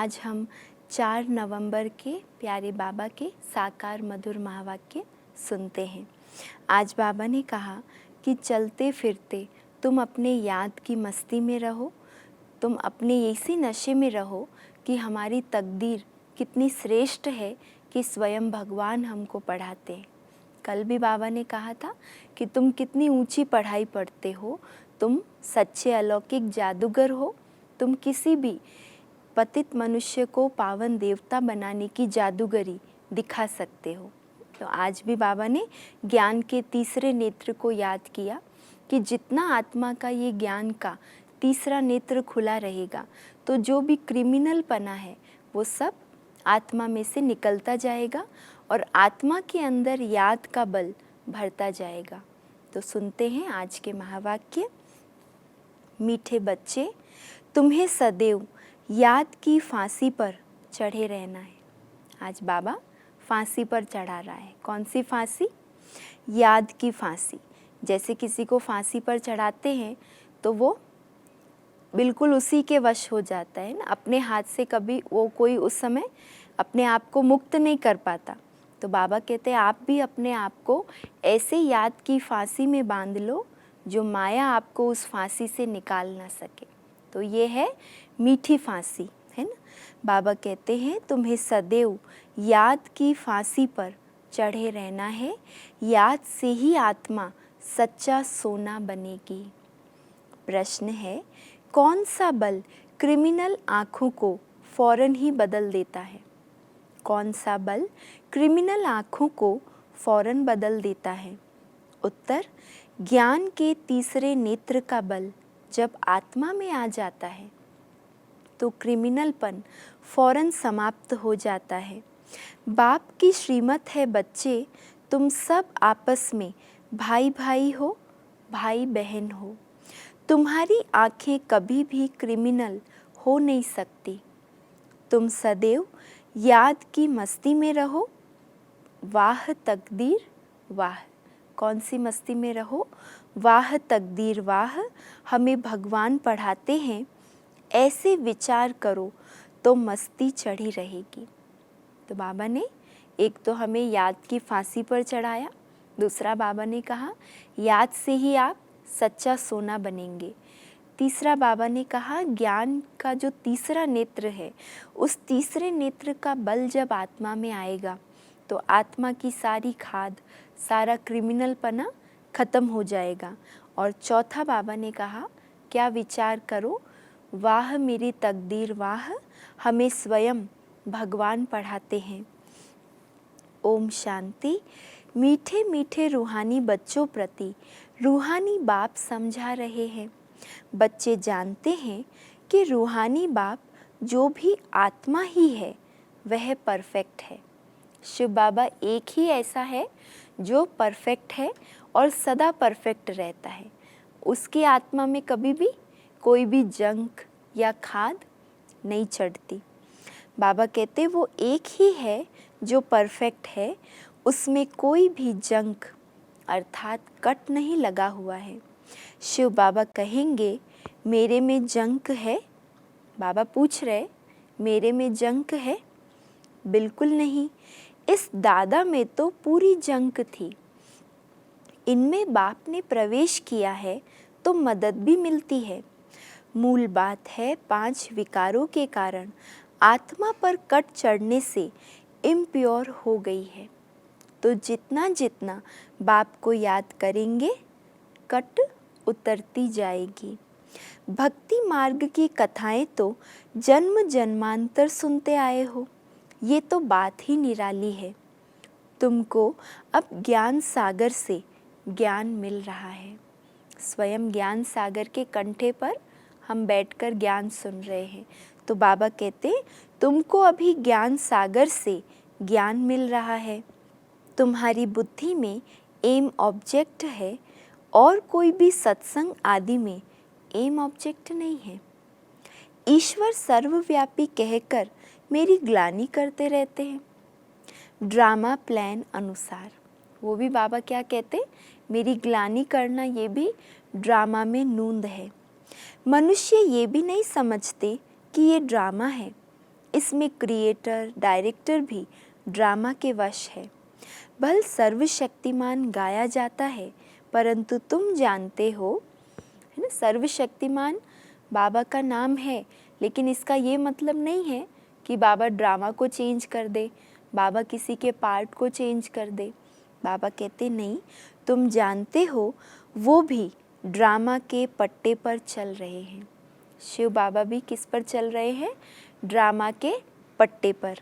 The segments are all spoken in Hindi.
आज हम 4 नवंबर के प्यारे बाबा के साकार मधुर महावाक्य सुनते हैं। आज बाबा ने कहा कि चलते फिरते तुम अपने याद की मस्ती में रहो, तुम अपने इसी नशे में रहो कि हमारी तकदीर कितनी श्रेष्ठ है कि स्वयं भगवान हमको पढ़ाते हैं। कल भी बाबा ने कहा था कि तुम कितनी ऊंची पढ़ाई पढ़ते हो, तुम सच्चे अलौकिक जादूगर हो, तुम किसी भी पतित मनुष्य को पावन देवता बनाने की जादूगरी दिखा सकते हो। तो आज भी बाबा ने ज्ञान के तीसरे नेत्र को याद किया कि जितना आत्मा का ये ज्ञान का तीसरा नेत्र खुला रहेगा तो जो भी क्रिमिनल पना है वो सब आत्मा में से निकलता जाएगा और आत्मा के अंदर याद का बल भरता जाएगा। तो सुनते हैं आज के महावाक्य। मीठे बच्चे, तुम्हें सदैव याद की फांसी पर चढ़े रहना है। आज बाबा फांसी पर चढ़ा रहा है। कौन सी फांसी? याद की फांसी। जैसे किसी को फांसी पर चढ़ाते हैं तो वो बिल्कुल उसी के वश हो जाता है ना, अपने हाथ से कभी वो कोई उस समय अपने आप को मुक्त नहीं कर पाता। तो बाबा कहते हैं आप भी अपने आप को ऐसे याद की फांसी में बांध लो जो माया आपको उस फांसी से निकाल ना सके। तो ये है मीठी फांसी, है ना। बाबा कहते हैं तुम्हें सदैव याद की फांसी पर चढ़े रहना है, याद से ही आत्मा सच्चा सोना बनेगी। प्रश्न है, कौन सा बल क्रिमिनल आँखों को फौरन ही बदल देता है? कौन सा बल क्रिमिनल आँखों को फौरन बदल देता है? उत्तर, ज्ञान के तीसरे नेत्र का बल जब आत्मा में आ जाता है तो क्रिमिनलपन फौरन समाप्त हो जाता है। बाप की श्रीमत है बच्चे, तुम सब आपस में भाई भाई हो, भाई बहन हो। तुम्हारी आँखें कभी भी क्रिमिनल हो नहीं सकती। तुम सदैव याद की मस्ती में रहो। वाह तकदीर वाह। कौन सी मस्ती में रहो? वाह तकदीर वाह। हमें भगवान पढ़ाते हैं ऐसे विचार करो तो मस्ती चढ़ी रहेगी। तो बाबा ने एक तो हमें याद की फांसी पर चढ़ाया, दूसरा बाबा ने कहा याद से ही आप सच्चा सोना बनेंगे। तीसरा बाबा ने कहा ज्ञान का जो तीसरा नेत्र है उस तीसरे नेत्र का बल जब आत्मा में आएगा तो आत्मा की सारी खाद, सारा क्रिमिनलपना खत्म हो जाएगा। और चौथा बाबा ने कहा क्या विचार करो, वाह मेरी तकदीर वाह, हमें स्वयं भगवान पढ़ाते हैं। ओम शांति। मीठे मीठे रूहानी बच्चों प्रति रूहानी बाप समझा रहे हैं। बच्चे जानते हैं कि रूहानी बाप जो भी आत्मा ही है वह परफेक्ट है। शिव बाबा एक ही ऐसा है जो परफेक्ट है और सदा परफेक्ट रहता है। उसकी आत्मा में कभी भी कोई भी जंक या खाद नहीं चढ़ती। बाबा कहते वो एक ही है जो परफेक्ट है, उसमें कोई भी जंक अर्थात कट नहीं लगा हुआ है। शिव बाबा कहेंगे मेरे में जंक है? बाबा पूछ रहे मेरे में जंक है? बिल्कुल नहीं। इस दादा में तो पूरी जंक थी। इनमें बाप ने प्रवेश किया है तो मदद भी मिलती है। मूल बात है 5 विकारों के कारण आत्मा पर कट चढ़ने से इम्प्योर हो गई है। तो जितना जितना बाप को याद करेंगे कट उतरती जाएगी। भक्ति मार्ग की कथाएं तो जन्म जन्मांतर सुनते आए हो, ये तो बात ही निराली है। तुमको अब ज्ञान सागर से ज्ञान मिल रहा है। स्वयं ज्ञान सागर के कंठे पर हम बैठकर ज्ञान सुन रहे हैं। तो बाबा कहते तुमको अभी ज्ञान सागर से ज्ञान मिल रहा है। तुम्हारी बुद्धि में एम ऑब्जेक्ट है और कोई भी सत्संग आदि में एम ऑब्जेक्ट नहीं है। ईश्वर सर्वव्यापी कहकर मेरी ग्लानि करते रहते हैं ड्रामा प्लान अनुसार। वो भी बाबा क्या कहते, मेरी ग्लानि करना ये भी ड्रामा में नूंद है। मनुष्य ये भी नहीं समझते कि ये ड्रामा है। इसमें क्रिएटर डायरेक्टर भी ड्रामा के वश है। भल सर्वशक्तिमान गाया जाता है, परंतु तुम जानते हो, है ना, सर्वशक्तिमान बाबा का नाम है, लेकिन इसका ये मतलब नहीं है कि बाबा ड्रामा को चेंज कर दे, बाबा किसी के पार्ट को चेंज कर दे। बाबा कहते नहीं, तुम जानते हो वो भी ड्रामा के पट्टे पर चल रहे हैं। शिव बाबा भी किस पर चल रहे हैं? ड्रामा के पट्टे पर।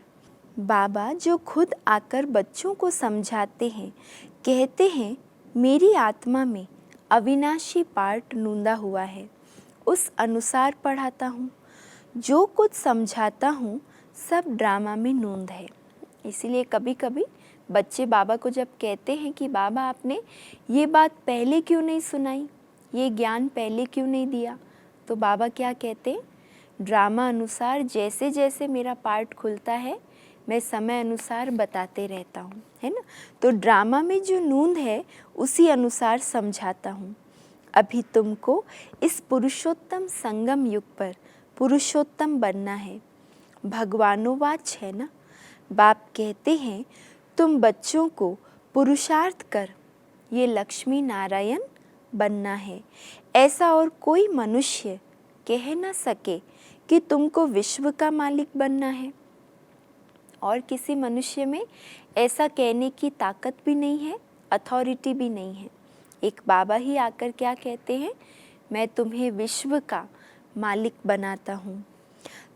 बाबा जो खुद आकर बच्चों को समझाते हैं, कहते हैं मेरी आत्मा में अविनाशी पार्ट नूंदा हुआ है, उस अनुसार पढ़ाता हूँ। जो कुछ समझाता हूँ सब ड्रामा में नूंद है। इसीलिए कभी कभी बच्चे बाबा को जब कहते हैं कि बाबा आपने ये बात पहले क्यों नहीं सुनाई, ये ज्ञान पहले क्यों नहीं दिया, तो बाबा क्या कहते हैं? ड्रामा अनुसार जैसे जैसे मेरा पार्ट खुलता है मैं समय अनुसार बताते रहता हूँ, है ना। तो ड्रामा में जो नूंद है उसी अनुसार समझाता हूँ। अभी तुमको इस पुरुषोत्तम संगम युग पर पुरुषोत्तम बनना है। भगवानोवाच है ना। बाप कहते हैं तुम बच्चों को पुरुषार्थ कर ये लक्ष्मी नारायण बनना है। ऐसा और कोई मनुष्य कह न सके कि तुमको विश्व का मालिक बनना है। और किसी मनुष्य में ऐसा कहने की ताकत भी नहीं है, अथॉरिटी भी नहीं है। एक बाबा ही आकर क्या कहते हैं? मैं तुम्हें विश्व का मालिक बनाता हूँ।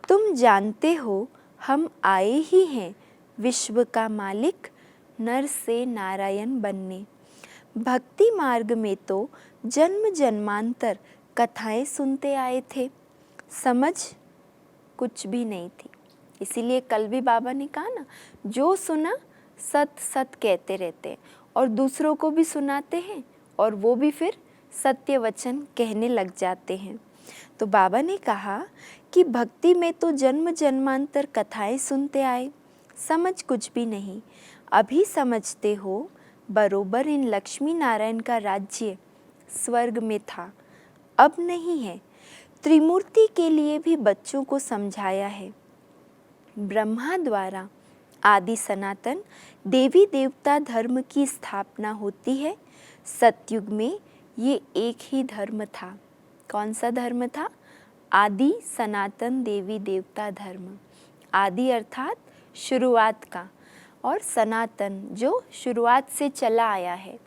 तुम जानते हो हम आए ही हैं विश्व का मालिक नर से नारायण बनने। भक्ति मार्ग में तो जन्म जन्मांतर कथाएं सुनते आए थे, समझ कुछ भी नहीं थी। इसीलिए कल भी बाबा ने कहा ना, जो सुना सत सत कहते रहते हैं और दूसरों को भी सुनाते हैं और वो भी फिर सत्य वचन कहने लग जाते हैं। तो बाबा ने कहा कि भक्ति में तो जन्म जन्मांतर कथाएं सुनते आए, समझ कुछ भी नहीं। अभी समझते हो बरोबर इन लक्ष्मी नारायण का राज्य स्वर्ग में था, अब नहीं है। त्रिमूर्ति के लिए भी बच्चों को समझाया है। ब्रह्मा द्वारा आदि सनातन देवी देवता धर्म की स्थापना होती है। सतयुग में ये एक ही धर्म था। कौन सा धर्म था? आदि सनातन देवी देवता धर्म। आदि अर्थात शुरुआत का, और सनातन जो शुरुआत से चला आया है,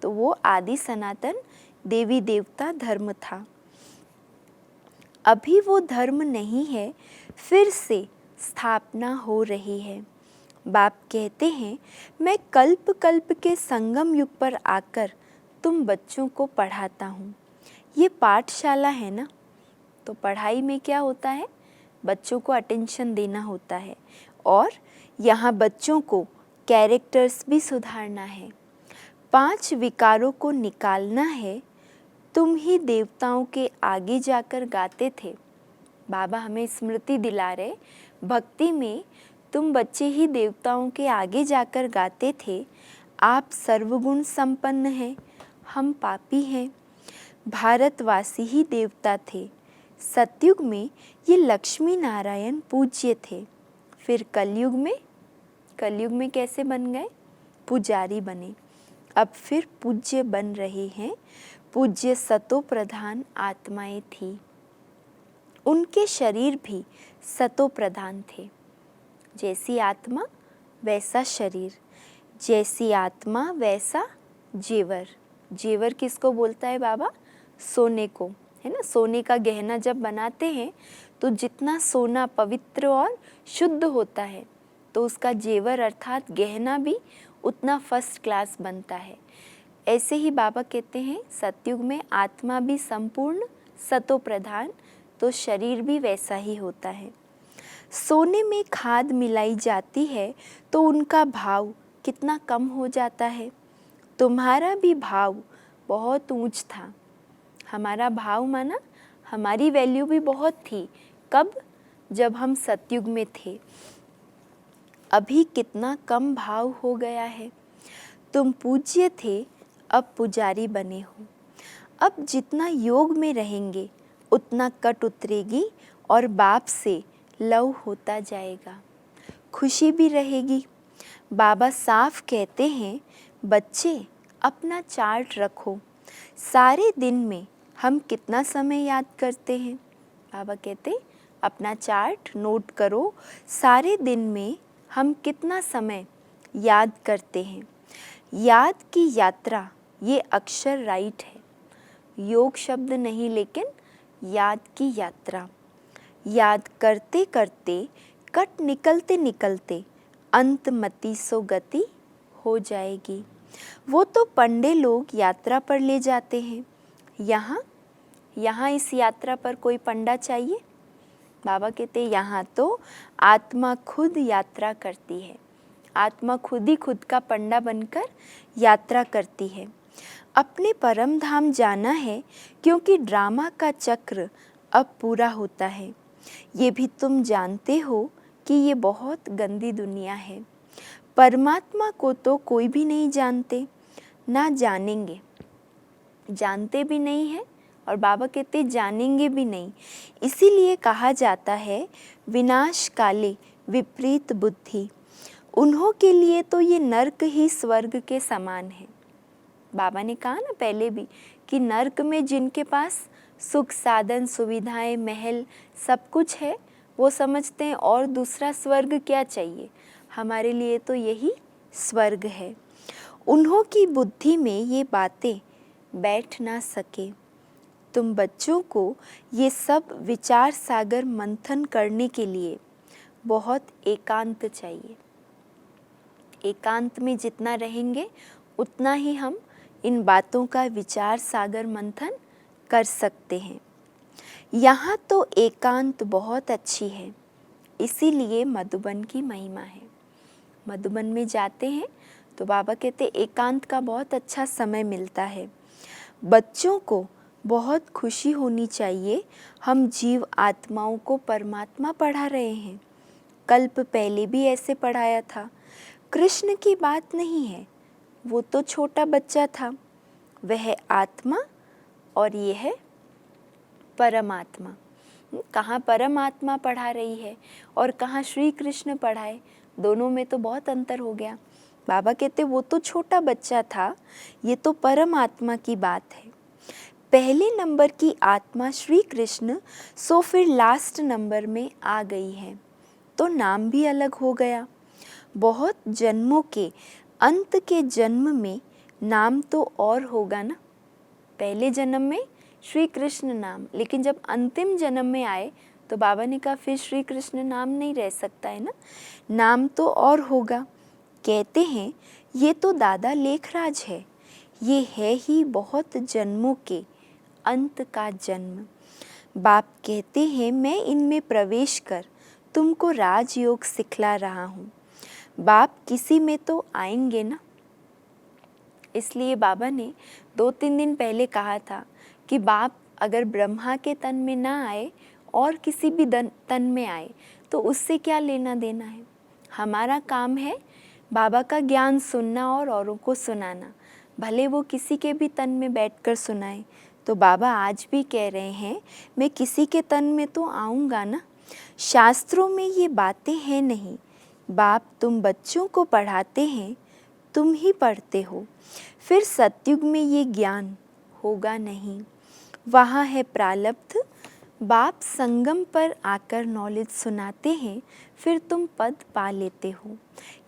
तो वो आदि सनातन देवी देवता धर्म था। अभी वो धर्म नहीं है, फिर से स्थापना हो रही है। बाप कहते हैं मैं कल्प कल्प के संगम युग पर आकर तुम बच्चों को पढ़ाता हूँ। ये पाठशाला है ना, तो पढ़ाई में क्या होता है? बच्चों को अटेंशन देना होता है और यहाँ बच्चों को कैरेक्टर्स भी सुधारना है। 5 विकारों को निकालना है। तुम ही देवताओं के आगे जाकर गाते थे। बाबा हमें स्मृति दिला रहे, भक्ति में तुम बच्चे ही देवताओं के आगे जाकर गाते थे, आप सर्वगुण संपन्न हैं, हम पापी हैं। भारतवासी ही देवता थे। सतयुग में ये लक्ष्मी नारायण पूज्य थे। फिर कलयुग में कैसे बन गए? पुजारी बने। अब फिर पूज्य बन रहे हैं। पूज्य सतो प्रधान आत्माएं थी, उनके शरीर भी सतो प्रधान थे। जैसी आत्मा वैसा शरीर, जैसी आत्मा वैसा जेवर। जेवर किसको बोलता है बाबा? सोने को, है ना। सोने का गहना जब बनाते हैं तो जितना सोना पवित्र और शुद्ध होता है, तो उसका जेवर अर्थात गहना भी उतना फर्स्ट क्लास बनता है। ऐसे ही बाबा कहते हैं सतयुग में आत्मा भी संपूर्ण सतो प्रधान, तो शरीर भी वैसा ही होता है। सोने में खाद मिलाई जाती है तो उनका भाव कितना कम हो जाता है। तुम्हारा भी भाव बहुत ऊंच था। हमारा भाव माना हमारी वैल्यू भी बहुत थी। कब? जब हम सतयुग में थे। अभी कितना कम भाव हो गया है। तुम पूज्य थे, अब पुजारी बने हो। अब जितना योग में रहेंगे उतना कट उतरेगी और बाप से लव होता जाएगा, खुशी भी रहेगी। बाबा साफ कहते हैं, बच्चे अपना चार्ट रखो, सारे दिन में हम कितना समय याद करते हैं। बाबा कहते अपना चार्ट नोट करो, सारे दिन में हम कितना समय याद करते हैं। याद की यात्रा, ये अक्षर राइट है, योग शब्द नहीं लेकिन याद की यात्रा। याद करते करते कट निकलते निकलते अंत मति सो गति हो जाएगी। वो तो पंडे लोग यात्रा पर ले जाते हैं, यहाँ इस यात्रा पर कोई पंडा चाहिए? बाबा कहते यहाँ तो आत्मा खुद यात्रा करती है, आत्मा खुद ही खुद का पंडा बनकर यात्रा करती है। अपने परम धाम जाना है, क्योंकि ड्रामा का चक्र अब पूरा होता है। ये भी तुम जानते हो कि ये बहुत गंदी दुनिया है। परमात्मा को तो कोई भी नहीं जानते, ना जानेंगे, जानते भी नहीं है, और बाबा कहते जानेंगे भी नहीं। इसीलिए कहा जाता है विनाश काले विपरीत बुद्धि। उन्हों के लिए तो ये नर्क ही स्वर्ग के समान है। बाबा ने कहा ना पहले भी कि नर्क में जिनके पास सुख साधन सुविधाएं महल सब कुछ है, वो समझते हैं और दूसरा स्वर्ग क्या चाहिए, हमारे लिए तो यही स्वर्ग है। उन्हों की बुद्धि में ये बातें बैठ ना सके। तुम बच्चों को ये सब विचार सागर मंथन करने के लिए बहुत एकांत चाहिए। एकांत में जितना रहेंगे उतना ही हम इन बातों का विचार सागर मंथन कर सकते हैं। यहाँ तो एकांत बहुत अच्छी है, इसीलिए मधुबन की महिमा है। मधुबन में जाते हैं तो बाबा कहते एकांत का बहुत अच्छा समय मिलता है। बच्चों को बहुत खुशी होनी चाहिए, हम जीव आत्माओं को परमात्मा पढ़ा रहे हैं। कल्प पहले भी ऐसे पढ़ाया था। कृष्ण की बात नहीं है, वो तो छोटा बच्चा था, वह आत्मा और ये है परमात्मा। कहाँ परमात्मा पढ़ा रही है और कहाँ श्री कृष्ण पढ़ाए, दोनों में तो बहुत अंतर हो गया। बाबा कहते वो तो छोटा बच्चा था, ये तो परमात्मा की बात है। पहले नंबर की आत्मा श्री कृष्ण, सो फिर लास्ट नंबर में आ गई है, तो नाम भी अलग हो गया। बहुत जन्मों के अंत के जन्म में नाम तो और होगा ना। पहले जन्म में श्री कृष्ण नाम, लेकिन जब अंतिम जन्म में आए तो बाबा ने कहा फिर श्री कृष्ण नाम नहीं रह सकता है ना, नाम तो और होगा। कहते हैं ये तो दादा लेखराज है, ये है ही बहुत जन्मों के अंत का जन्म। बाप कहते हैं मैं इनमें प्रवेश कर तुमको राजयोग सिखला रहा हूँ। बाप किसी में तो आएंगे ना, इसलिए बाबा ने 2-3 दिन पहले कहा था कि बाप अगर ब्रह्मा के तन में ना आए और किसी भी तन में आए तो उससे क्या लेना देना है। हमारा काम है बाबा का ज्ञान सुनना और औरों को सुनाना, भले वो किसी के भी तन में बैठकर सुनाए। तो बाबा आज भी कह रहे हैं मैं किसी के तन में तो आऊँगा ना। शास्त्रों में ये बातें हैं नहीं, बाप तुम बच्चों को पढ़ाते हैं, तुम ही पढ़ते हो। फिर सतयुग में ये ज्ञान होगा नहीं, वहाँ है प्रालब्ध। बाप संगम पर आकर नॉलेज सुनाते हैं, फिर तुम पद पा लेते हो।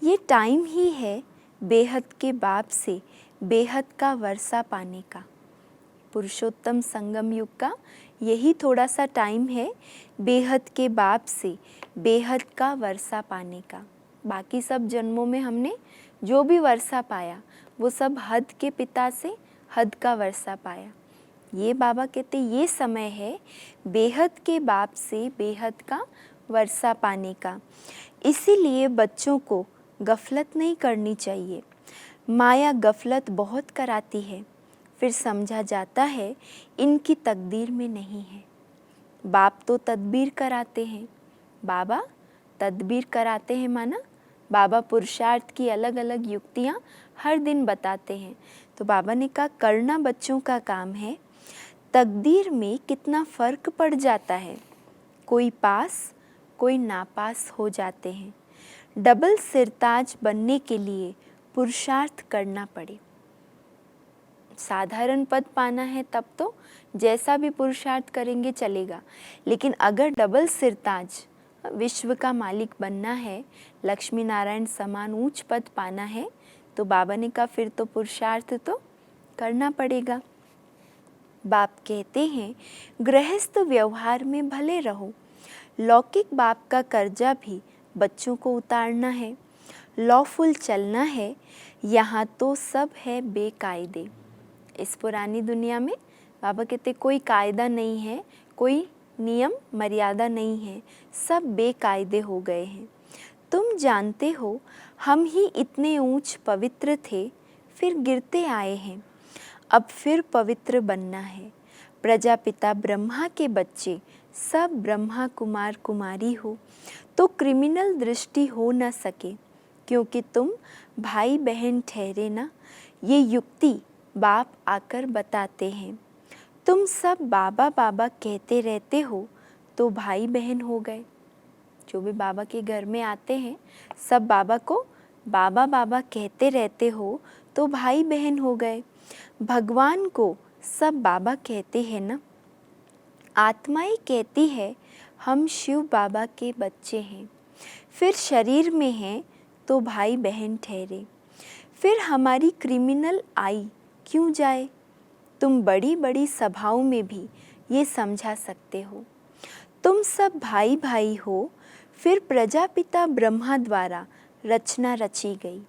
ये टाइम ही है बेहद के बाप से बेहद का वर्षा पाने का। पुरुषोत्तम संगम युग का यही थोड़ा सा टाइम है बेहद के बाप से बेहद का वर्षा पाने का। बाकी सब जन्मों में हमने जो भी वर्षा पाया वो सब हद के पिता से हद का वर्षा पाया। ये बाबा कहते ये समय है बेहद के बाप से बेहद का वर्षा पाने का। इसीलिए बच्चों को गफलत नहीं करनी चाहिए। माया गफलत बहुत कराती है, फिर समझा जाता है इनकी तकदीर में नहीं है। बाप तो तदबीर कराते हैं, बाबा तदबीर कराते हैं माना बाबा पुरुषार्थ की अलग अलग युक्तियाँ हर दिन बताते हैं। तो बाबा ने कहा करना बच्चों का काम है। तकदीर में कितना फ़र्क पड़ जाता है, कोई पास कोई नापास हो जाते हैं। डबल सिरताज बनने के लिए पुरुषार्थ करना पड़े। साधारण पद पाना है तब तो जैसा भी पुरुषार्थ करेंगे चलेगा, लेकिन अगर डबल सिरताज विश्व का मालिक बनना है, लक्ष्मी नारायण समान ऊंच पद पाना है, तो बाबा ने कहा फिर तो पुरुषार्थ तो करना पड़ेगा। बाप कहते हैं गृहस्थ व्यवहार में भले रहो, लौकिक बाप का कर्जा भी बच्चों को उतारना है, लॉफुल चलना है, यहाँ तो सब है बेकायदे। इस पुरानी दुनिया में बाबा कहते कोई कायदा नहीं है, कोई नियम मर्यादा नहीं है, सब बेकायदे हो गए हैं। तुम जानते हो हम ही इतने ऊंच पवित्र थे, फिर गिरते आए हैं, अब फिर पवित्र बनना है। प्रजापिता ब्रह्मा के बच्चे सब ब्रह्मा कुमार कुमारी हो, तो क्रिमिनल दृष्टि हो न सके, क्योंकि तुम भाई बहन ठहरे ना, ये युक्ति बाप आकर बताते हैं। तुम सब बाबा बाबा कहते रहते हो तो भाई बहन हो गए। जो भी बाबा के घर में आते हैं सब बाबा को बाबा बाबा कहते रहते हो तो भाई बहन हो गए। भगवान को सब बाबा कहते हैं ना। आत्माएं कहती है हम शिव बाबा के बच्चे हैं, फिर शरीर में हैं तो भाई बहन ठहरे। फिर हमारी क्रिमिनल आई क्यों जाए, तुम बड़ी बड़ी सभाओं में भी ये समझा सकते हो। तुम सब भाई भाई हो, फिर प्रजापिता ब्रह्मा द्वारा रचना रची गई।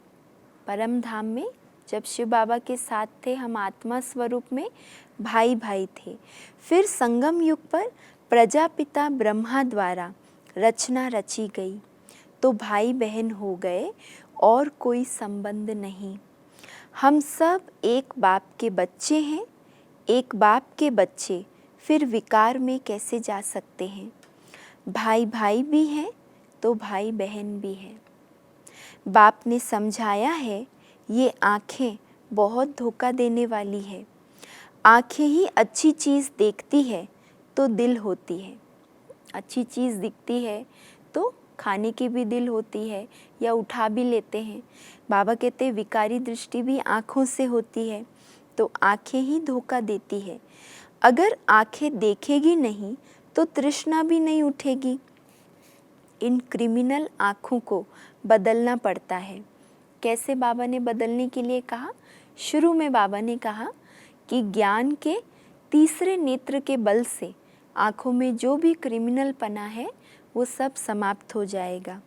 परम धाम में जब शिव बाबा के साथ थे हम आत्मा स्वरूप में भाई भाई थे, फिर संगम युग पर प्रजापिता ब्रह्मा द्वारा रचना रची गई तो भाई बहन हो गए और कोई संबंध नहीं। हम सब एक बाप के बच्चे हैं, एक बाप के बच्चे फिर विकार में कैसे जा सकते हैं। भाई भाई भी हैं तो भाई बहन भी है। बाप ने समझाया है ये आँखें बहुत धोखा देने वाली है। आँखें ही अच्छी चीज़ देखती है तो दिल होती है, अच्छी चीज़ दिखती है तो खाने की भी दिल होती है या उठा भी लेते हैं। बाबा कहते हैं विकारी दृष्टि भी आँखों से होती है, तो आँखें ही धोखा देती है। अगर आँखें देखेगी नहीं तो तृष्णा भी नहीं उठेगी। इन क्रिमिनल आँखों को बदलना पड़ता है। कैसे बाबा ने बदलने के लिए कहा? शुरू में बाबा ने कहा कि ज्ञान के तीसरे नेत्र के बल से आँखों में जो भी क्रिमिनल पना है वो सब समाप्त हो जाएगा।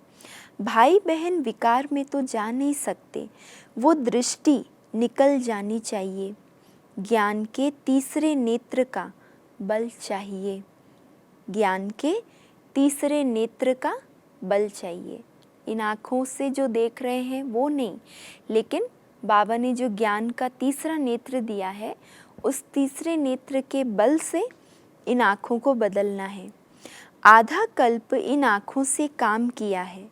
भाई बहन विकार में तो जा नहीं सकते, वो दृष्टि निकल जानी चाहिए। ज्ञान के तीसरे नेत्र का बल चाहिए, ज्ञान के तीसरे नेत्र का बल चाहिए। इन आँखों से जो देख रहे हैं वो नहीं, लेकिन बाबा ने जो ज्ञान का तीसरा नेत्र दिया है उस तीसरे नेत्र के बल से इन आँखों को बदलना है। आधा कल्प इन आँखों से काम किया है,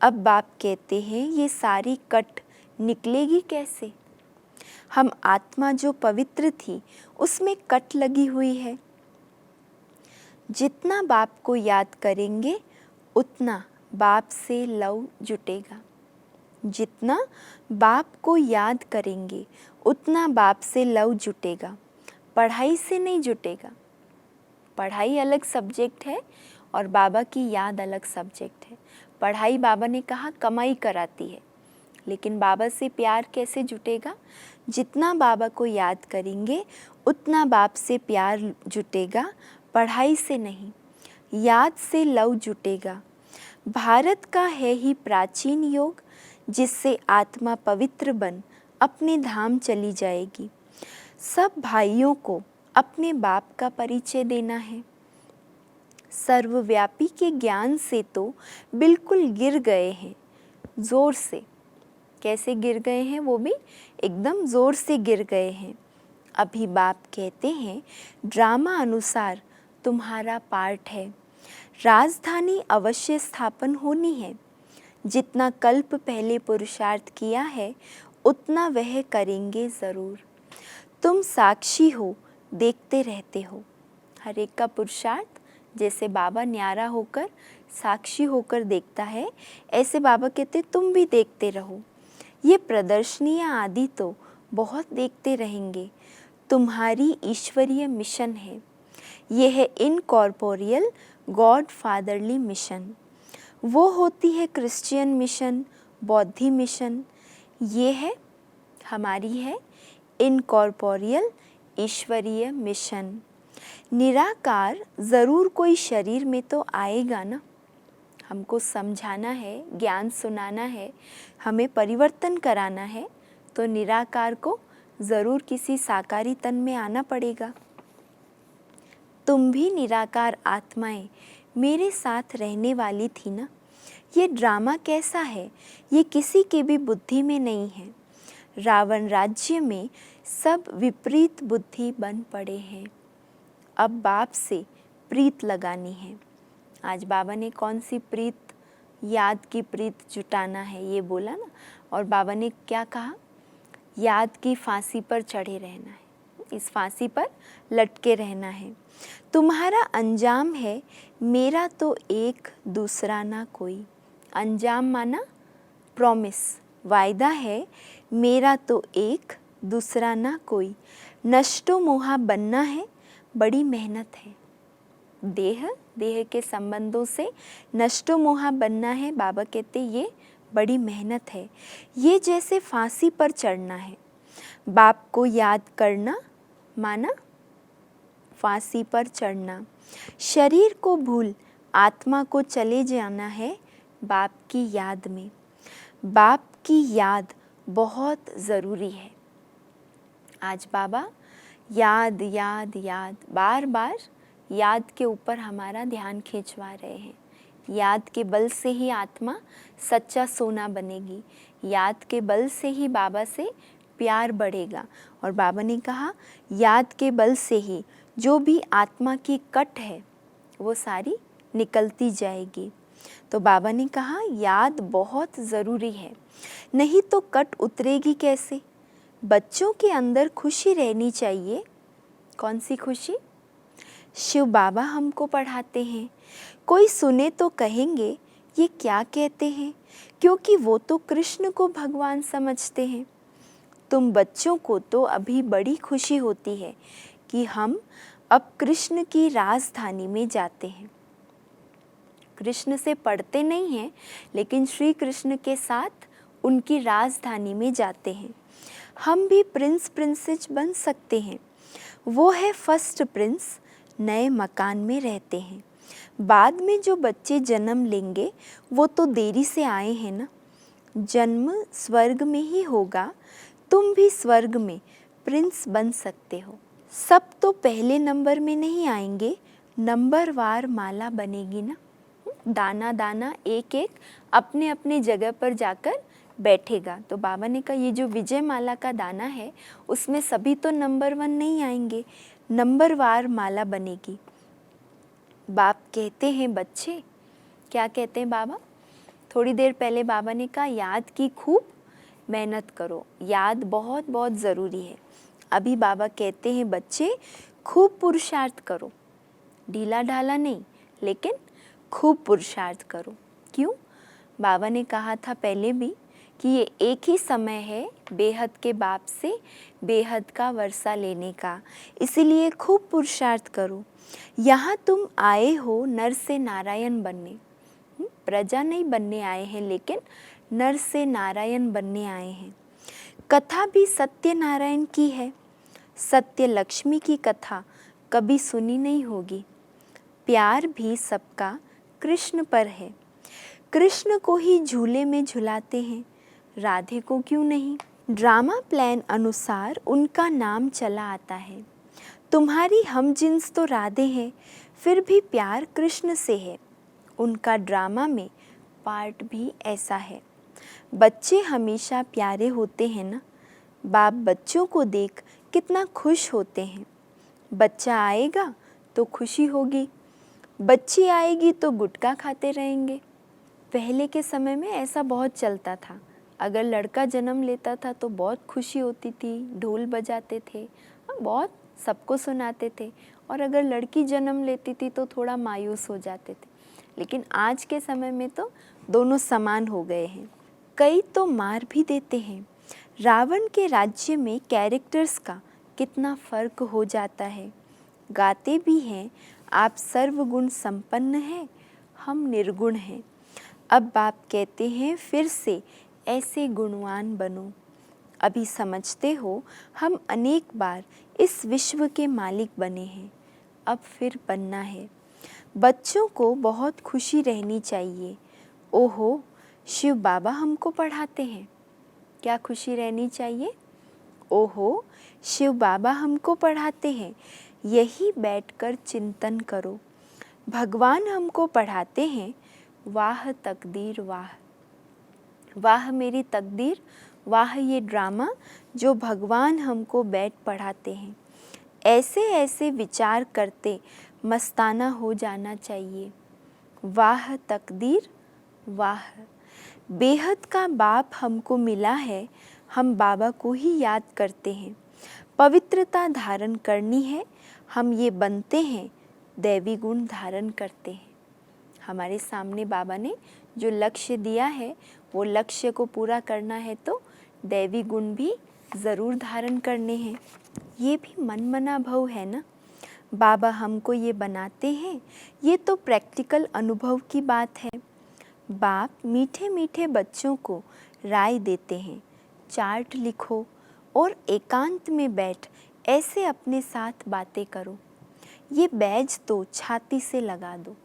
अब बाप कहते हैं ये सारी कट निकलेगी कैसे। हम आत्मा जो पवित्र थी उसमें कट लगी हुई है। जितना बाप को याद करेंगे उतना बाप से लव जुटेगा। जितना बाप को याद करेंगे उतना बाप से लव जुटेगा, पढ़ाई से नहीं जुटेगा। पढ़ाई अलग सब्जेक्ट है और बाबा की याद अलग सब्जेक्ट है। पढ़ाई बाबा ने कहा कमाई कराती है, लेकिन बाबा से प्यार कैसे जुटेगा? जितना बाबा को याद करेंगे उतना बाप से प्यार जुटेगा, पढ़ाई से नहीं, याद से लव जुटेगा। भारत का है ही प्राचीन योग जिससे आत्मा पवित्र बन अपने धाम चली जाएगी। सब भाइयों को अपने बाप का परिचय देना है। सर्वव्यापी के ज्ञान से तो बिल्कुल गिर गए हैं, ज़ोर से। कैसे गिर गए हैं? वो भी एकदम ज़ोर से गिर गए हैं। अभी बाप कहते हैं ड्रामा अनुसार तुम्हारा पार्ट है, राजधानी अवश्य स्थापन होनी है। जितना कल्प पहले पुरुषार्थ किया है उतना वह करेंगे ज़रूर। तुम साक्षी हो, देखते रहते हो। हर एक का पुरुषार्थ जैसे बाबा न्यारा होकर साक्षी होकर देखता है, ऐसे बाबा कहते तुम भी देखते रहो। ये प्रदर्शनियाँ आदि तो बहुत देखते रहेंगे। तुम्हारी ईश्वरीय मिशन है, ये है इनकॉर्पोरियल गॉड फादरली मिशन। वो होती है क्रिश्चियन मिशन, बौद्धि मिशन। ये है हमारी है इनकॉर्पोरियल ईश्वरीय मिशन। निराकार ज़रूर कोई शरीर में तो आएगा ना, हमको समझाना है, ज्ञान सुनाना है, हमें परिवर्तन कराना है, तो निराकार को ज़रूर किसी साकारी तन में आना पड़ेगा। तुम भी निराकार आत्माएं मेरे साथ रहने वाली थी ना। ये ड्रामा कैसा है, ये किसी के भी बुद्धि में नहीं है। रावण राज्य में सब विपरीत बुद्धि बन पड़े हैं। अब बाप से प्रीत लगानी है। आज बाबा ने कौन सी प्रीत, याद की प्रीत जुटाना है ये बोला ना। और बाबा ने क्या कहा, याद की फांसी पर चढ़े रहना है, इस फांसी पर लटके रहना है। तुम्हारा अंजाम है मेरा तो एक दूसरा ना कोई। अंजाम माना प्रॉमिस, वायदा है, मेरा तो एक दूसरा ना कोई। नष्टो मोहा बनना है, बड़ी मेहनत है। देह के संबंधों से नष्टो मोहा बनना है। बाबा कहते ये बड़ी मेहनत है। ये जैसे फांसी पर चढ़ना है। बाप को याद करना माना फांसी पर चढ़ना। शरीर को भूल आत्मा को चले जाना है बाप की याद में। बाप की याद बहुत ज़रूरी है। आज बाबा याद याद याद बार बार याद के ऊपर हमारा ध्यान खिंचवा रहे हैं। याद के बल से ही आत्मा सच्चा सोना बनेगी। याद के बल से ही बाबा से प्यार बढ़ेगा। और बाबा ने कहा याद के बल से ही जो भी आत्मा की कट है वो सारी निकलती जाएगी। तो बाबा ने कहा याद बहुत ज़रूरी है, नहीं तो कट उतरेगी कैसे। बच्चों के अंदर खुशी रहनी चाहिए। कौन सी खुशी? शिव बाबा हमको पढ़ाते हैं। कोई सुने तो कहेंगे ये क्या कहते हैं, क्योंकि वो तो कृष्ण को भगवान समझते हैं। तुम बच्चों को तो अभी बड़ी खुशी होती है कि हम अब कृष्ण की राजधानी में जाते हैं। कृष्ण से पढ़ते नहीं हैं, लेकिन श्री कृष्ण के साथ उनकी राजधानी में जाते हैं। हम भी प्रिंस प्रिंसेस बन सकते हैं। वो है फर्स्ट प्रिंस, नए मकान में रहते हैं। बाद में जो बच्चे जन्म लेंगे वो तो देरी से आए हैं ना। जन्म स्वर्ग में ही होगा। तुम भी स्वर्ग में प्रिंस बन सकते हो। सब तो पहले नंबर में नहीं आएंगे, नंबरवार माला बनेगी ना। दाना दाना एक एक अपने अपने जगह पर जाकर बैठेगा। तो बाबा ने कहा ये जो विजय माला का दाना है उसमें सभी तो नंबर 1 नहीं आएंगे, नंबरवार माला बनेगी। बाप कहते हैं बच्चे, क्या कहते हैं बाबा? थोड़ी देर पहले बाबा ने कहा याद की खूब मेहनत करो, याद बहुत बहुत ज़रूरी है। अभी बाबा कहते हैं बच्चे खूब पुरुषार्थ करो, ढीला ढाला नहीं, लेकिन खूब पुरुषार्थ करो। क्यों? बाबा ने कहा था पहले भी कि ये एक ही समय है बेहद के बाप से बेहद का वर्षा लेने का, इसीलिए खूब पुरुषार्थ करो। यहाँ तुम आए हो नर से नारायण बनने, प्रजा नहीं बनने आए हैं, लेकिन नर से नारायण बनने आए हैं। कथा भी सत्यनारायण की है। सत्य लक्ष्मी की कथा कभी सुनी नहीं होगी। प्यार भी सबका कृष्ण पर है। कृष्ण को ही झूले में झुलाते हैं, राधे को क्यों नहीं? ड्रामा प्लान अनुसार उनका नाम चला आता है। तुम्हारी हम जिन्स तो राधे हैं, फिर भी प्यार कृष्ण से है। उनका ड्रामा में पार्ट भी ऐसा है। बच्चे हमेशा प्यारे होते हैं ना। बाप बच्चों को देख कितना खुश होते हैं। बच्चा आएगा तो खुशी होगी, बच्ची आएगी तो गुटखा खाते रहेंगे। पहले के समय में ऐसा बहुत चलता था। अगर लड़का जन्म लेता था तो बहुत खुशी होती थी, ढोल बजाते थे, बहुत सबको सुनाते थे। और अगर लड़की जन्म लेती थी तो थोड़ा मायूस हो जाते थे। लेकिन आज के समय में तो दोनों समान हो गए हैं। कई तो मार भी देते हैं। रावण के राज्य में कैरेक्टर्स का कितना फ़र्क हो जाता है। गाते भी हैं, आप सर्वगुण संपन्न हैं, हम निर्गुण हैं। अब बाप कहते हैं फिर से ऐसे गुणवान बनो। अभी समझते हो हम अनेक बार इस विश्व के मालिक बने हैं, अब फिर बनना है। बच्चों को बहुत खुशी रहनी चाहिए। ओहो, शिव बाबा हमको पढ़ाते हैं। क्या खुशी रहनी चाहिए? ओहो, शिव बाबा हमको पढ़ाते हैं। यही बैठकर चिंतन करो। भगवान हमको पढ़ाते हैं। वाह तकदीर वाह, वाह मेरी तकदीर, वाह ये ड्रामा जो भगवान हमको बैठ पढ़ाते हैं। ऐसे ऐसे विचार करते मस्ताना हो जाना चाहिए। वाह तकदीर वाह, बेहद का बाप हमको मिला है, हम बाबा को ही याद करते हैं। पवित्रता धारण करनी है, हम ये बनते हैं, दैवी गुण धारण करते हैं। हमारे सामने बाबा ने जो लक्ष्य दिया है वो लक्ष्य को पूरा करना है तो दैवी गुण भी ज़रूर धारण करने हैं। ये भी मनमना भव है ना। बाबा हमको ये बनाते हैं, ये तो प्रैक्टिकल अनुभव की बात है। बाप मीठे मीठे बच्चों को राय देते हैं, चार्ट लिखो और एकांत में बैठ ऐसे अपने साथ बातें करो। ये बैज तो छाती से लगा दो।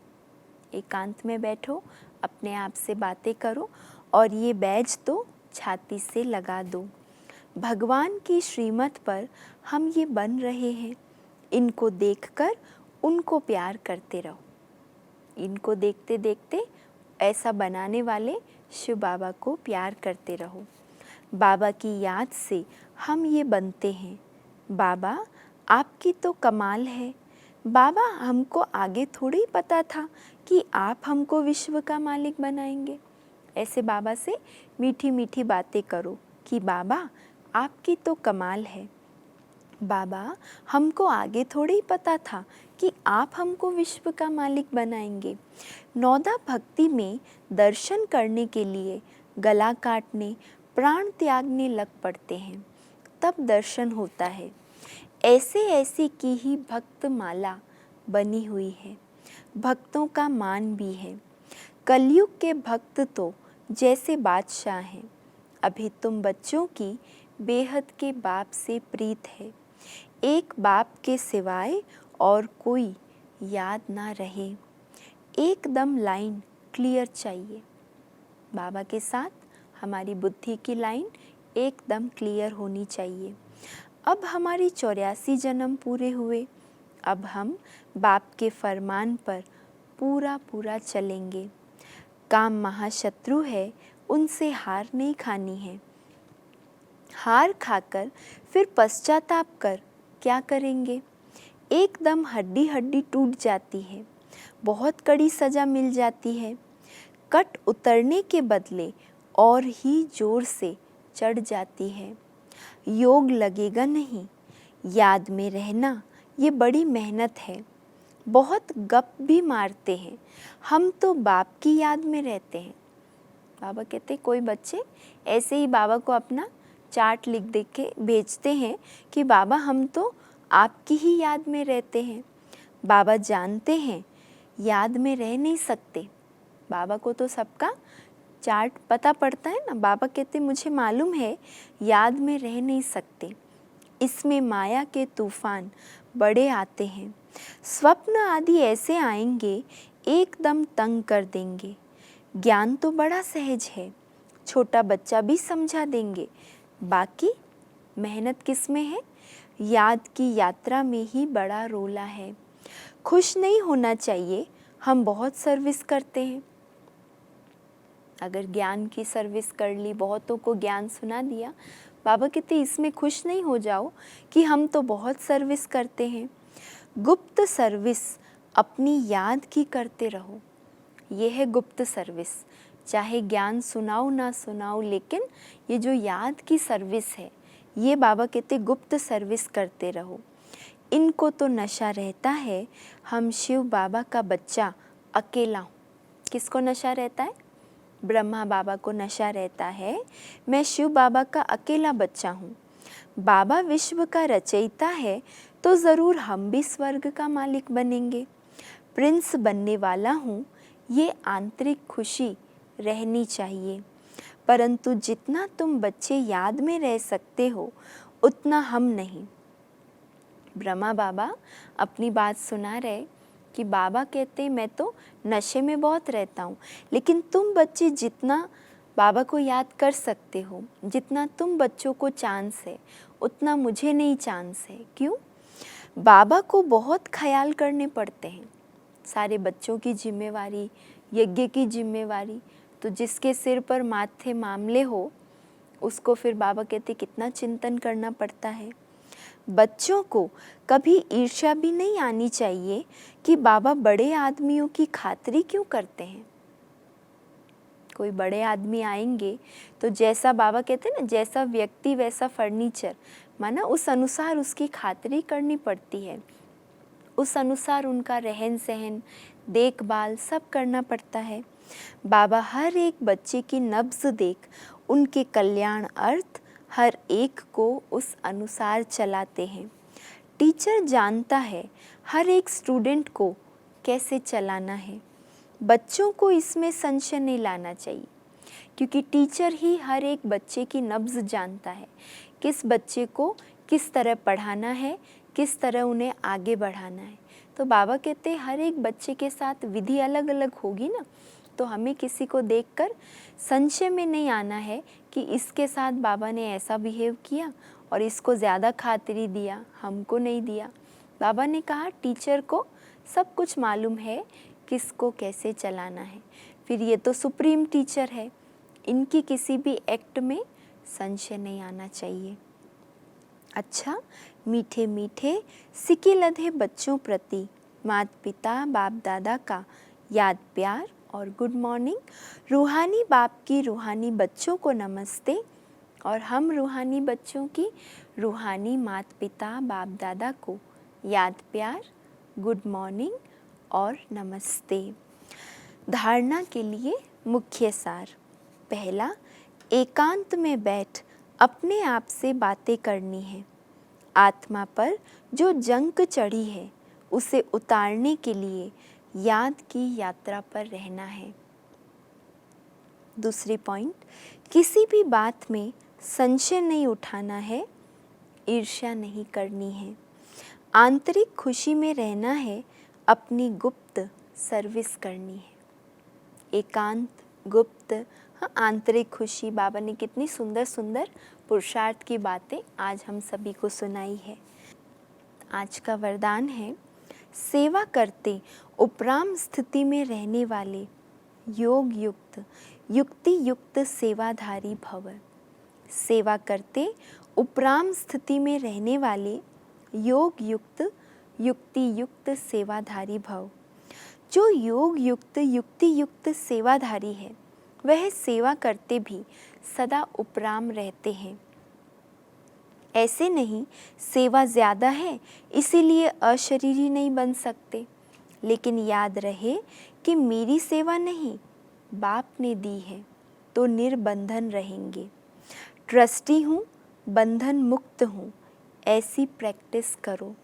एकांत में बैठो, अपने आप से बातें करो और ये बैज तो छाती से लगा दो। भगवान की श्रीमत पर हम ये बन रहे हैं। इनको देखकर उनको प्यार करते रहो। इनको देखते देखते ऐसा बनाने वाले शिव बाबा को प्यार करते रहो। बाबा की याद से हम ये बनते हैं। बाबा आपकी तो कमाल है। बाबा हमको आगे थोड़ी पता था कि आप हमको विश्व का मालिक बनाएंगे। ऐसे बाबा से मीठी मीठी बातें करो कि बाबा आपकी तो कमाल है। बाबा हमको आगे थोड़ी ही पता था कि आप हमको विश्व का मालिक बनाएंगे। नौदा भक्ति में दर्शन करने के लिए गला काटने, प्राण त्यागने लग पड़ते हैं, तब दर्शन होता है। ऐसे ऐसी की ही भक्त माला बनी हुई है, भक्तों का मान भी है। कलयुग के भक्त तो जैसे बादशाह हैं। अभी तुम बच्चों की बेहद के बाप से प्रीत है। एक बाप के सिवाय और कोई याद ना रहे। एकदम लाइन क्लियर चाहिए। बाबा के साथ हमारी बुद्धि की लाइन एकदम क्लियर होनी चाहिए। अब हमारी 84 जन्म पूरे हुए। अब हम बाप के फरमान पर पूरा पूरा चलेंगे। काम महाशत्रु है, उनसे हार नहीं खानी है। हार खाकर फिर पश्चाताप कर क्या करेंगे? एकदम हड्डी हड्डी टूट जाती है, बहुत कड़ी सज़ा मिल जाती है। कट उतरने के बदले और ही जोर से चढ़ जाती है। योग लगेगा नहीं, याद में रहना ये बड़ी मेहनत है। बहुत गप भी मारते हैं, हम तो बाप की याद में रहते हैं। बाबा कहते कोई बच्चे ऐसे ही बाबा को अपना चार्ट लिख दे के भेजते हैं कि बाबा हम तो आपकी ही याद में रहते हैं। बाबा जानते हैं याद में रह नहीं सकते। बाबा को तो सबका चार्ट पता पड़ता है ना। बाबा कहते मुझे मालूम है याद में रह नहीं सकते, इसमें माया के तूफान बड़े आते हैं। स्वप्न आदि ऐसे आएंगे एकदम तंग कर देंगे। ज्ञान तो बड़ा सहज है, छोटा बच्चा भी समझा देंगे। बाकी मेहनत किस में है? याद की यात्रा में ही बड़ा रोला है। खुश नहीं होना चाहिए, हम बहुत सर्विस करते हैं। अगर ज्ञान की सर्विस कर ली, बहुतों को ज्ञान सुना दिया, बाबा कहते इसमें खुश नहीं हो जाओ कि हम तो बहुत सर्विस करते हैं। गुप्त सर्विस अपनी याद की करते रहो। ये है गुप्त सर्विस। चाहे ज्ञान सुनाओ ना सुनाओ, लेकिन ये जो याद की सर्विस है, ये बाबा कहते गुप्त सर्विस करते रहो। इनको तो नशा रहता है हम शिव बाबा का बच्चा अकेला हूँ। किसको नशा रहता है? ब्रह्मा बाबा को नशा रहता है, मैं शिव बाबा का अकेला बच्चा हूँ। बाबा विश्व का रचयिता है तो ज़रूर हम भी स्वर्ग का मालिक बनेंगे। प्रिंस बनने वाला हूँ, ये आंतरिक खुशी रहनी चाहिए। परंतु जितना तुम बच्चे याद में रह सकते हो उतना हम नहीं। ब्रह्मा बाबा अपनी बात सुना रहे कि बाबा कहते मैं तो नशे में बहुत रहता हूँ, लेकिन तुम बच्चे जितना बाबा को याद कर सकते हो, जितना तुम बच्चों को चांस है उतना मुझे नहीं चांस है। क्यों? बाबा को बहुत ख्याल करने पड़ते हैं, सारे बच्चों की जिम्मेवारी, यज्ञ की जिम्मेवारी। तो जिसके सिर पर माथे मामले हो उसको फिर बाबा कहते कितना चिंतन करना पड़ता है। बच्चों को कभी ईर्ष्या भी नहीं आनी चाहिए कि बाबा बड़े आदमियों की खातिरी क्यों करते हैं। कोई बड़े आदमी आएंगे तो जैसा बाबा कहते हैं ना, जैसा व्यक्ति वैसा फर्नीचर, माना उस अनुसार उसकी खातिरी करनी पड़ती है, उस अनुसार उनका रहन सहन, देखभाल सब करना पड़ता है। बाबा हर एक बच्चे की नब्ज देख उनके कल्याण अर्थ हर एक को उस अनुसार चलाते हैं। टीचर जानता है हर एक स्टूडेंट को कैसे चलाना है। बच्चों को इसमें संशय नहीं लाना चाहिए, क्योंकि टीचर ही हर एक बच्चे की नब्ज जानता है, किस बच्चे को किस तरह पढ़ाना है, किस तरह उन्हें आगे बढ़ाना है। तो बाबा कहते हैं हर एक बच्चे के साथ विधि अलग अलग होगी ना, तो हमें किसी को देखकर संशय में नहीं आना है कि इसके साथ बाबा ने ऐसा बिहेव किया और इसको ज़्यादा खातिरी दिया, हमको नहीं दिया। बाबा ने कहा टीचर को सब कुछ मालूम है किसको कैसे चलाना है। फिर ये तो सुप्रीम टीचर है, इनकी किसी भी एक्ट में संशय नहीं आना चाहिए। अच्छा, मीठे मीठे सिके लधे बच्चों प्रति माता पिता बाप दादा का याद प्यार और गुड मॉर्निंग। रूहानी बाप की रूहानी बच्चों को नमस्ते, और हम रूहानी बच्चों की रूहानी माता पिता बाप दादा को याद प्यार, गुड मॉर्निंग और नमस्ते। धारणा के लिए मुख्य सार। पहला, एकांत में बैठ अपने आप से बातें करनी है। आत्मा पर जो जंक चढ़ी है उसे उतारने के लिए याद की यात्रा पर रहना है। दूसरी पॉइंट, किसी भी बात में संशय नहीं उठाना है, ईर्ष्या नहीं करनी है। आंतरिक खुशी में रहना है, अपनी गुप्त सर्विस करनी है। एकांत, गुप्त, हाँ, आंतरिक खुशी। बाबा ने कितनी सुंदर सुंदर पुरुषार्थ की बातें आज हम सभी को सुनाई है। आज का वरदान है, सेवा करते उपराम स्थिति में रहने वाले योग युक्त युक्ति युक्त सेवाधारी भव। सेवा करते उपराम स्थिति में रहने वाले योग युक्त युक्ति युक्त सेवाधारी भव। जो योग युक्त युक्ति युक्त सेवाधारी है वह सेवा करते भी सदा उपराम रहते हैं। ऐसे नहीं सेवा ज़्यादा है इसीलिए अशरीरी नहीं बन सकते, लेकिन याद रहे कि मेरी सेवा नहीं बाप ने दी है तो निर्बंधन रहेंगे। ट्रस्टी हूँ, बंधन मुक्त हूँ, ऐसी प्रैक्टिस करो।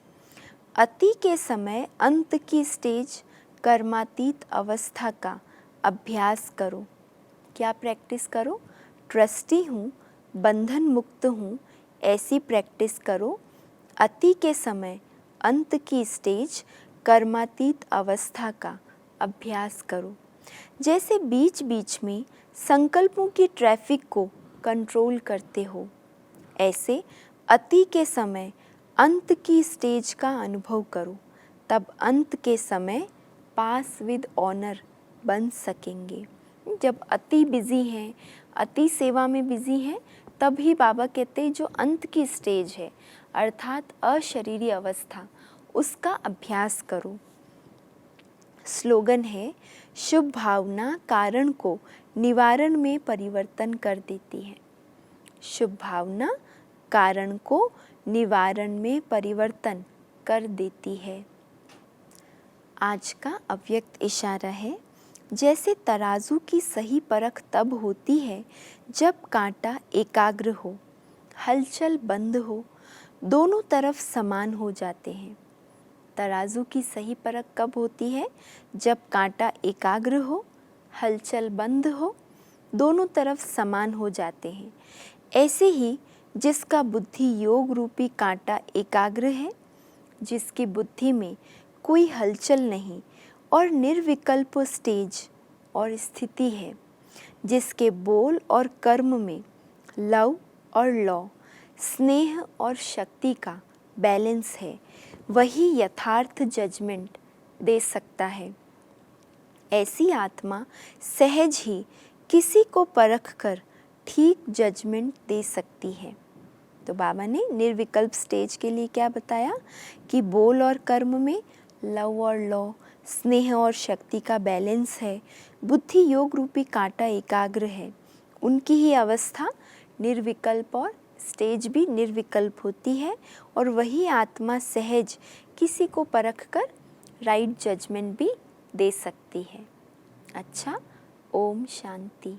अति के समय अंत की स्टेज कर्मातीत अवस्था का अभ्यास करो। क्या प्रैक्टिस करो? ट्रस्टी हूँ, बंधन मुक्त हूँ, ऐसी प्रैक्टिस करो। अति के समय अंत की स्टेज कर्मातीत अवस्था का अभ्यास करो। जैसे बीच बीच में संकल्पों की ट्रैफिक को कंट्रोल करते हो, ऐसे अति के समय अंत की स्टेज का अनुभव करो। तब अंत के समय पास विद ऑनर बन सकेंगे। जब अति बिजी हैं, अति सेवा में बिजी हैं, तभी बाबा कहते हैं जो अंत की स्टेज है अर्थात अशरीरी अवस्था, उसका अभ्यास करो। स्लोगन है, शुभ भावना कारण को निवारण में परिवर्तन कर देती है। शुभ भावना कारण को निवारण में परिवर्तन कर देती है। आज का अव्यक्त इशारा है, जैसे तराजू की सही परख तब होती है जब कांटा एकाग्र हो, हलचल बंद हो, दोनों तरफ समान हो जाते हैं। तराजू की सही परख कब होती है? जब कांटा एकाग्र हो, हलचल बंद हो, दोनों तरफ समान हो जाते हैं। ऐसे ही जिसका बुद्धि योग रूपी कांटा एकाग्र है, जिसकी बुद्धि में कोई हलचल नहीं और निर्विकल्प स्टेज और स्थिति है, जिसके बोल और कर्म में लव और लौ, स्नेह और शक्ति का बैलेंस है, वही यथार्थ जजमेंट दे सकता है। ऐसी आत्मा सहज ही किसी को परख कर ठीक जजमेंट दे सकती है। तो बाबा ने निर्विकल्प स्टेज के लिए क्या बताया कि बोल और कर्म में लव और लौ, स्नेह और शक्ति का बैलेंस है, बुद्धि योग रूपी कांटा एकाग्र है। उनकी ही अवस्था निर्विकल्प और स्टेज भी निर्विकल्प होती है और वही आत्मा सहज किसी को परख कर राइट जजमेंट भी दे सकती है। अच्छा, ओम शांति।